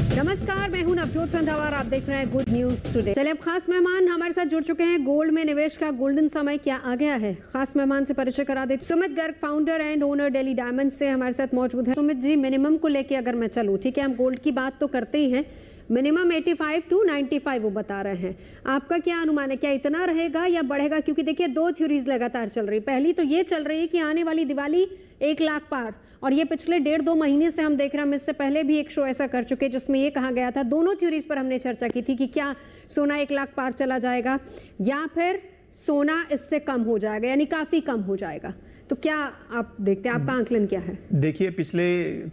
नमस्कार, मैं हूं नवजोत रंधावा, आप देख रहे हैं गुड न्यूज टुडे। चलिए, अब खास मेहमान हमारे साथ जुड़ चुके हैं। गोल्ड में निवेश का गोल्डन समय क्या आ गया है, खास मेहमान से परिचय करा दे। Sumit Garg, founder and owner Daily Diamond से हमारे साथ मौजूद है। सुमित जी, मिनिमम को लेके अगर मैं चलूं, ठीक है, हम गोल्ड की बात तो करते ही हैं, मिनिमम 85 to 95 वो बता रहे हैं। आपका क्या अनुमान है, क्या इतना रहेगा या बढ़ेगा? क्योंकि देखिए, दो थ्योरीज लगातार चल रही। पहली तो ये चल रही है कि आने वाली दिवाली 1 लाख पार, और ये पिछले 1.5-2 महीने से हम देख रहे हैं। हम इससे पहले भी एक शो ऐसा कर चुके जिसमें ये कहा गया था, दोनों थ्योरीज पर हमने चर्चा की थी कि क्या सोना 1 लाख पार चला जाएगा या फिर सोना इससे कम हो जाएगा, यानी काफी कम हो जाएगा। तो क्या आप देखते हैं, आपका आंकलन क्या है? देखिए, पिछले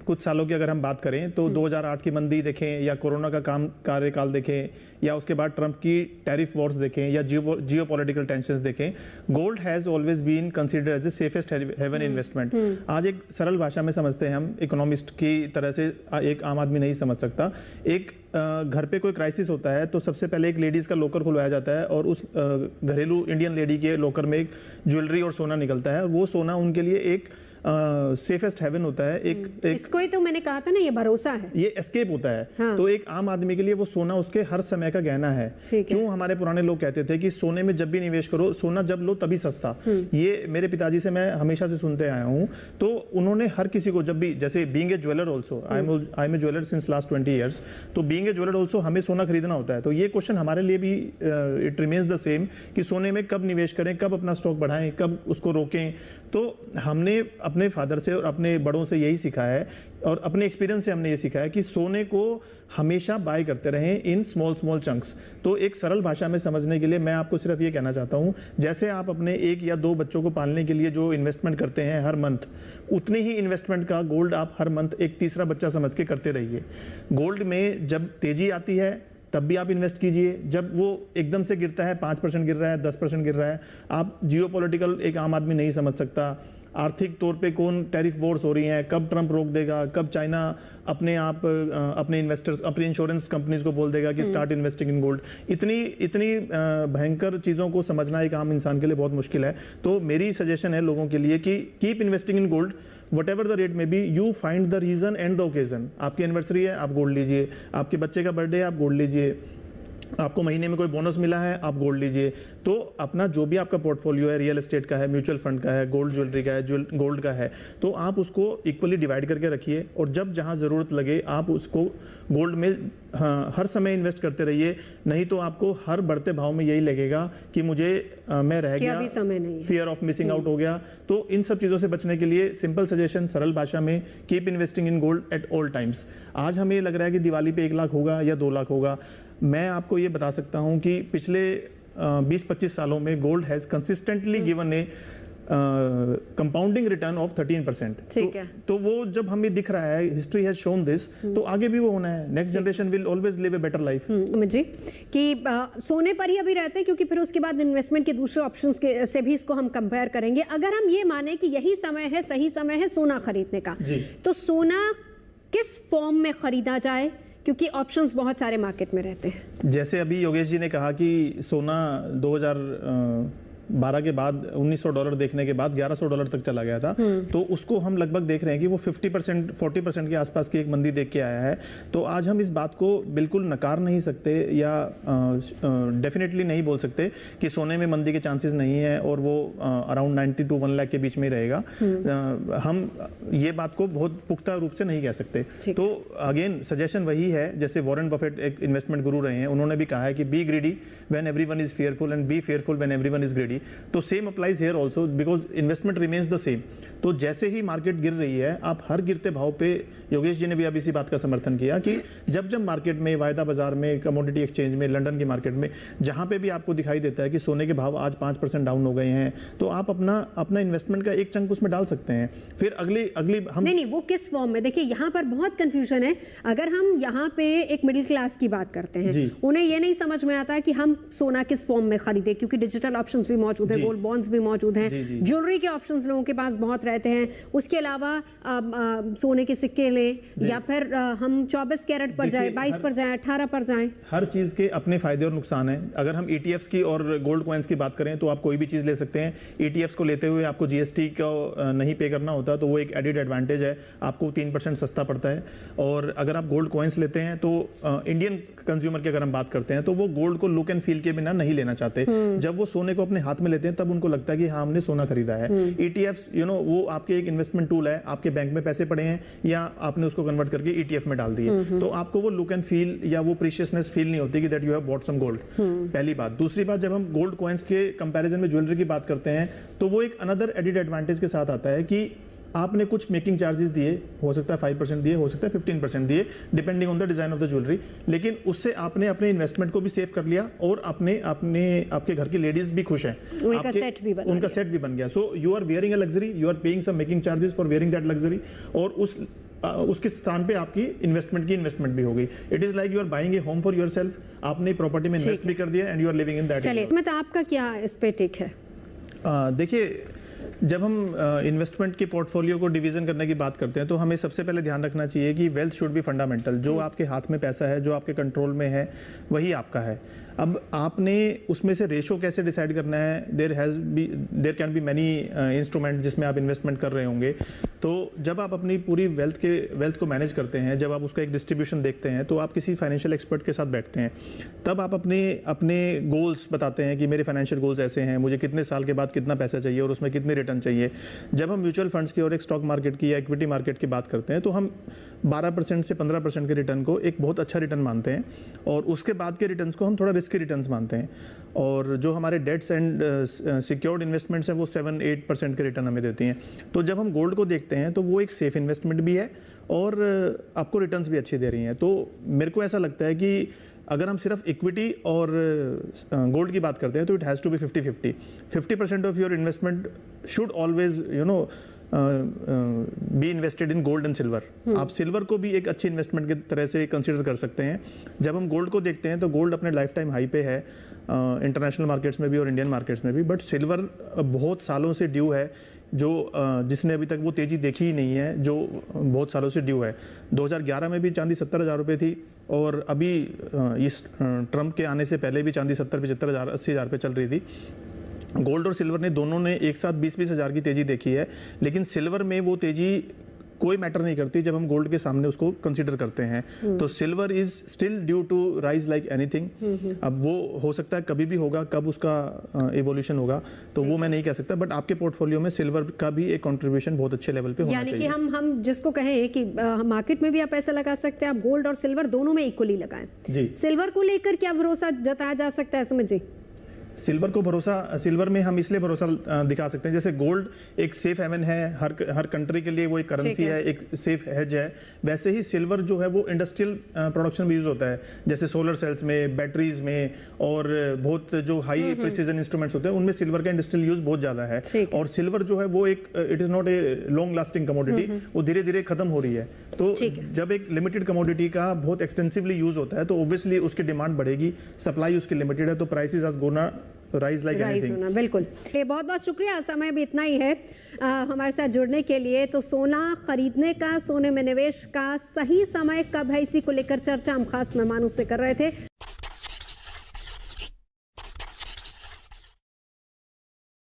कुछ सालों की अगर हम बात करें तो 2008 की मंदी देखें या कोरोना का कार्यकाल देखें या उसके बाद ट्रंप की टैरिफ वॉर्स देखें या जियोपॉलिटिकल टेंशंस देखें, gold has always been considered as the safest haven investment. आज एक सरल भाषा में समझते हैं हम, इकोनॉमिस्ट की तरह से एक आम आदमी नहीं समझ सकता। एक घर पे कोई क्राइसिस होता है तो सबसे पहले एक लेडीज का लॉकर खुलवाया जाता है और उस घरेलू इंडियन लेडी के लॉकर में एक ज्वेलरी और सोना निकलता है। वो सोना उनके लिए एक सेफेस्ट हेवन होता है। एक इसको ही तो मैंने कहा था ना, ये भरोसा है, ये एस्केप होता है। हाँ। तो एक आम आदमी के लिए वो सोना उसके हर समय का गहना है। क्यों हमारे पुराने लोग कहते थे कि सोने में जब भी निवेश करो, सोना जब लो तभी सस्ता। ये मेरे पिताजी से मैं हमेशा से सुनते आया हूँ। तो उन्होंने हर किसी को, जब भी, जैसे being a jeweller also, I am a jeweller since last 20 years, तो बीइंग ए ज्वेलर ऑल्सो हमें सोना खरीदना होता है। तो ये क्वेश्चन हमारे लिए भी इट रिमेन्स द सेम कि सोने में कब निवेश करें, कब अपना स्टॉक बढ़ाएं, कब उसको रोकें। तो हमने अपने फादर से और अपने बड़ों से यही सीखा है और अपने एक्सपीरियंस से हमने ये सीखा है कि सोने को हमेशा बाय करते रहें इन स्मॉल चंक्स। तो एक सरल भाषा में समझने के लिए मैं आपको सिर्फ ये कहना चाहता हूँ, जैसे आप अपने 1 या 2 बच्चों को पालने के लिए जो इन्वेस्टमेंट करते हैं हर मंथ, उतनी ही इन्वेस्टमेंट का गोल्ड आप हर मंथ एक तीसरा बच्चा समझ के करते रहिए। गोल्ड में जब तेजी आती है तब भी आप इन्वेस्ट कीजिए, जब वो एकदम से गिरता है, 5% गिर रहा है, 10% गिर रहा है, आप जियोपॉलिटिकल एक आम आदमी नहीं समझ सकता। आर्थिक तौर पे कौन टैरिफ वॉर्स हो रही हैं, कब ट्रंप रोक देगा, कब चाइना अपने इन्वेस्टर्स, अपनी इंश्योरेंस कंपनीज को बोल देगा कि स्टार्ट इन्वेस्टिंग इन गोल्ड। इतनी भयंकर चीज़ों को समझना एक आम इंसान के लिए बहुत मुश्किल है। तो मेरी सजेशन है लोगों के लिए कि keep investing in gold, whatever the rate may be, you find the reason and the occasion। आपकी एनिवर्सरी है, आप गोल्ड लीजिए। आपके बच्चे का बर्थडे है, आप गोल्ड लीजिए। आपको महीने में कोई बोनस मिला है, आप गोल्ड लीजिए। तो अपना जो भी आपका पोर्टफोलियो है, रियल एस्टेट का है, म्यूचुअल फंड का है, गोल्ड ज्वेलरी का है, गोल्ड का है, तो आप उसको इक्वली डिवाइड करके रखिए और जब जहां ज़रूरत लगे आप उसको गोल्ड में हर समय इन्वेस्ट करते रहिए। नहीं तो आपको हर बढ़ते भाव में यही लगेगा कि मुझे मैं रह गया, फियर ऑफ मिसिंग आउट हो गया। तो इन सब चीज़ों से बचने के लिए सिंपल सजेशन, सरल भाषा में, keep investing in gold at all times. आज हमें लग रहा है कि दिवाली पे 1 लाख होगा या 2 लाख होगा। मैं आपको ये बता सकता हूँ कि पिछले 20-25 सालों में gold has consistently given A compounding return of 13%। ठीक है। तो वो जब हमें दिख रहा है, हिस्ट्री हैज शोन दिस, तो आगे भी वो होना है। Next generation will always live a better life. जी, कि सोने पर ही अभी रहते हैं, क्योंकि फिर उसके बाद इन्वेस्टमेंट के दूसरे ऑप्शंस के से भी इसको हम कंपेयर करेंगे। अगर हम ये माने कि यही समय है, सही समय है सोना खरीदने का, तो सोना किस फॉर्म में खरीदा जाए? क्योंकि ऑप्शंस बहुत सारे मार्केट में रहते हैं। जैसे अभी योगेश जी ने कहा कि सोना 2012 के बाद $1900 देखने के बाद $1100 तक चला गया था, तो उसको हम लगभग देख रहे हैं कि वो 50% 40% के आसपास की एक मंदी देख के आया है। तो आज हम इस बात को बिल्कुल नकार नहीं सकते या डेफिनेटली नहीं बोल सकते कि सोने में मंदी के चांसेस नहीं है और वो अराउंड 90 to 1 लाख के बीच में ही रहेगा। हम ये बात को बहुत पुख्ता रूप से नहीं कह सकते। तो अगेन सजेशन वही है, जैसे वॉरेन बफेट एक इन्वेस्टमेंट गुरु रहे हैं, उन्होंने भी कहा है कि B greedy when everyone is fearful and be fearful when everyone is greedy। तो same applies here also because investment remains the same. तो जैसे ही मार्केट गिर रही है, आप हर गिरते भाव पे, योगेश जी ने भी अब इसी बात का समर्थन किया कि जब मार्केट में, वायदा बाजार में, कमोडिटी एक्सचेंज में, लंदन की मार्केट में, जहां पे भी आपको दिखाई देता है कि सोने के भाव आज 5% डाउन हो गए हैं, तो आप अपना इन्वेस्टमेंट का एक चंक उसमें डाल सकते हैं। फिर अगली हम नहीं, वो किस फॉर्म में? देखिए, यहाँ पर बहुत कंफ्यूजन है। अगर हम यहाँ पे एक मिडिल क्लास की बात करते हैं, उन्हें ये नहीं समझ में आता कि हम सोना किस फॉर्म में खरीदे, क्योंकि डिजिटल ऑप्शंस भी मौजूद है, गोल्ड बॉन्ड्स भी मौजूद हैं, ज्वेलरी के ऑप्शंस लोगों के पास बहुत रहते हैं। उसके अलावा सोने के सिक्के लें या फिर हम 24 कैरेट पर जाए, 22 पर जाए, 18 पर जाएं। हर चीज के अपने फायदे और नुकसान हैं। अगर हम ETFs की और गोल्ड कॉइन्स की बात करें तो आप कोई भी चीज ले सकते हैं। ETFs को लेते हुए आपको GST को नहीं पे करना होता, तो वो एक एडिड एडवांटेज है, आपको 3% सस्ता पड़ता है। और अगर आप गोल्ड कॉइन्स लेते हैं तो इंडियन कंज्यूमर की अगर हम बात करते हैं तो वो गोल्ड को लुक एंड फील के बिना नहीं लेना चाहते। जब वो सोने को अपने हाथ में लेते हैं तब उनको लगता है कि हाँ हमने सोना खरीदा है। ETFs वो आपके एक इन्वेस्टमेंट टूल है, आपके बैंक में पैसे पड़े हैं या आपने उसको कन्वर्ट करके ETF में डाल दिए, तो आपको वो लुक एंड फील या वो प्रीशियसनेस फील नहीं होती कि that you have bought some gold. पहली बात। दूसरी बात, जब हम गोल्ड कॉइन्स के कंपैरिजन में ज्वेलरी की बात करते हैं तो वो एक अनदर एडिड एडवांटेज के साथ आता है कि आपने कुछ मेकिंग चार्जेस दिए, हो सकता है 5% दिए, हो सकता है 15% दिए, depending on the design of the jewellery, लेकिन उससे आपने अपने इन्वेस्टमेंट को भी सेव कर लिया और आपके घर की लेडीज भी खुश हैं, उनका सेट भी बन गया। So you are wearing a luxury, you are paying some making charges for wearing that luxury, और उसके स्थान पे आपकी इन्वेस्टमेंट भी हो गई। It is like you are buying a home for yourself, आपने प्रॉपर्टी में इन्वेस्ट भी कर दिया and you are living in that. चलिए, मैं तो आपका क्या इस पे टेक है? देखिए, जब हम इन्वेस्टमेंट के पोर्टफोलियो को डिवीजन करने की बात करते हैं तो हमें सबसे पहले ध्यान रखना चाहिए कि वेल्थ शुड बी फंडामेंटल। जो आपके हाथ में पैसा है, जो आपके कंट्रोल में है, वही आपका है। अब आपने उसमें से रेशो कैसे डिसाइड करना है? There can be many instrument जिसमें आप इन्वेस्टमेंट कर रहे होंगे। तो जब आप अपनी पूरी वेल्थ को मैनेज करते हैं, जब आप उसका एक डिस्ट्रीब्यूशन देखते हैं, तो आप किसी फाइनेंशियल एक्सपर्ट के साथ बैठते हैं, तब आप अपने गोल्स बताते हैं कि मेरे फाइनेंशियल गोल्स ऐसे हैं, मुझे कितने साल के बाद कितना पैसा चाहिए और उसमें कितने रिटर्न चाहिए। जब हम म्यूचुअल फंड्स की और एक स्टॉक मार्केट की या इक्विटी मार्केट की बात करते हैं तो हम 12% से 15% के रिटर्न को एक बहुत अच्छा रिटर्न मानते हैं, और उसके बाद के रिटर्न्स को हम थोड़ा रिस्की रिटर्न्स मानते हैं। और जो हमारे डेट्स एंड सिक्योर्ड इन्वेस्टमेंट्स हैं वो 7-8% के रिटर्न हमें देती हैं। तो जब हम गोल्ड को देखते हैं तो वो एक सेफ इन्वेस्टमेंट भी है और आपको रिटर्न्स भी अच्छी दे रही हैं। तो मेरे को ऐसा लगता है कि अगर हम सिर्फ इक्विटी और गोल्ड की बात करते हैं तो it has to be 50-50। 50% of your investment should always be invested in gold and silver. आप सिल्वर को भी एक अच्छी इन्वेस्टमेंट की तरह से कंसीडर कर सकते हैं। जब हम गोल्ड को देखते हैं तो गोल्ड अपने लाइफ टाइम हाई पे है, इंटरनेशनल मार्केट्स में भी और इंडियन मार्केट्स में भी, बट सिल्वर बहुत सालों से ड्यू है, जो जिसने अभी तक वो तेज़ी देखी ही नहीं है, जो बहुत सालों से ड्यू है। 2011 में भी चांदी 70,000 रुपये थी, और अभी इस ट्रम्प के आने से पहले भी चांदी 70-75 हज़ार 80 हज़ार पे चल रही थी। गोल्ड और सिल्वर ने दोनों ने एक साथ 20-20 हज़ार की तेज़ी देखी है, लेकिन सिल्वर में वो तेज़ी कोई मैटर नहीं करती जब हम गोल्ड के सामने उसको कंसीडर करते हैं। तो silver is still due to rise like anything. अब वो हो सकता है कभी भी होगा, कब उसका इवोल्यूशन होगा तो वो मैं नहीं कह सकता, बट आपके पोर्टफोलियो में सिल्वर का भी एक कंट्रीब्यूशन बहुत अच्छे लेवल पे होना चाहिए। यानी कि हम जिसको कहें कि मार्केट में भी आप पैसा लगा सकते हैं, आप गोल्ड और सिल्वर दोनों में इक्वली लगाएं। जी, सिल्वर को लेकर क्या भरोसा जताया जा सकता है सुमित जी? सिल्वर को भरोसा, सिल्वर में हम इसलिए भरोसा दिखा सकते हैं, जैसे गोल्ड एक सेफ हेवन है, हर कंट्री के लिए वो एक करेंसी है, एक सेफ हेज है, वैसे ही सिल्वर जो है वो इंडस्ट्रियल प्रोडक्शन में यूज होता है, जैसे सोलर सेल्स में, बैटरीज में, और बहुत जो हाई प्रिसीजन इंस्ट्रूमेंट्स होते हैं उनमें सिल्वर का इंडस्ट्रियल यूज बहुत ज्यादा है। और सिल्वर जो है वो एक it is not a long lasting commodity, वो धीरे धीरे खत्म हो रही है। तो जब एक लिमिटेड कमोडिटी का बहुत एक्सटेंसिवली यूज होता है तो ऑब्वियसली उसकी डिमांड बढ़ेगी, सप्लाई उसकी लिमिटेड है, तो prices are gonna rise like anything. बिल्कुल, बहुत बहुत शुक्रिया, समय भी इतना ही है हमारे साथ जुड़ने के लिए। तो सोना खरीदने का, सोने में निवेश का सही समय कब है, इसी को लेकर चर्चा हम खास मेहमानों से कर रहे थे।